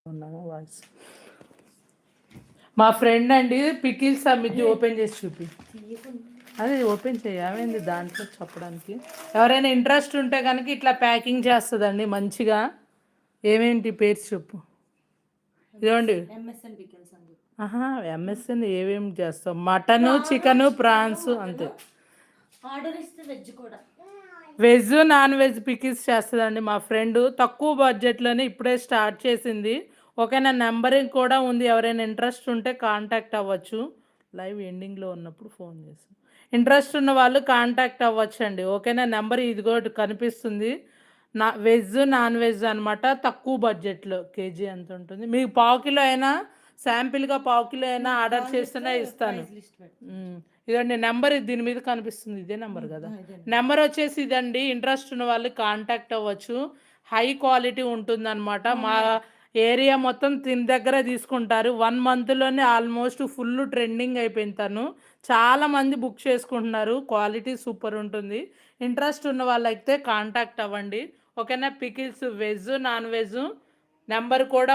ఉన్నాను వాయిస్. మా ఫ్రెండ్ అండి పికిల్స్ అమ్మిద్ది, ఓపెన్ చేసి చూపి. అదే ఓపెన్ చేయమేంది దాంట్లో చెప్పడానికి. ఎవరైనా ఇంట్రెస్ట్ ఉంటే కనుక ఇట్లా ప్యాకింగ్ చేస్తుందండి మంచిగా. ఏమేంటి పేరు చెప్పు. ఇదిగోండి ఎంఎస్ఎన్ ఏమేమి చేస్తాం, మటను చికెను ప్రాన్స్ అంతే. వెజ్ నాన్ వెజ్ పికిల్స్ చేస్తుందండి మా ఫ్రెండ్. తక్కువ బడ్జెట్లోనే ఇప్పుడే స్టార్ట్ చేసింది. ఓకేనా, నెంబరింగ్ కూడా ఉంది, ఎవరైనా ఇంట్రెస్ట్ ఉంటే కాంటాక్ట్ అవ్వచ్చు. లైవ్ ఎండింగ్లో ఉన్నప్పుడు ఫోన్ చేస్తాం. ఇంట్రెస్ట్ ఉన్న వాళ్ళు కాంటాక్ట్ అవ్వచ్చు అండి. ఓకేనా, నెంబర్ ఇదిగో కనిపిస్తుంది. వెజ్ నాన్ వెజ్ అనమాట, తక్కువ బడ్జెట్లో. కేజీ ఎంత ఉంటుంది మీకు? పావు కిలో అయినా, శాంపిల్గా పావు కిలో అయినా ఆర్డర్ చేస్తేనే ఇస్తాను. ఇదండి నెంబర్, దీని మీద కనిపిస్తుంది, ఇదే నెంబర్ కదా. నెంబర్ వచ్చేసి ఇదండి. ఇంట్రెస్ట్ ఉన్న వాళ్ళు కాంటాక్ట్ అవ్వచ్చు. హై క్వాలిటీ ఉంటుందన్నమాట. మా ఏరియా మొత్తం తిని దగ్గర తీసుకుంటారు. 1 మంత్లోనే ఆల్మోస్ట్ ఫుల్ ట్రెండింగ్ అయిపోయింది తను. చాలామంది బుక్ చేసుకుంటున్నారు. క్వాలిటీ సూపర్ ఉంటుంది. ఇంట్రెస్ట్ ఉన్న వాళ్ళైతే కాంటాక్ట్ అవ్వండి. ఓకేనా, pickles veg non veg number కూడా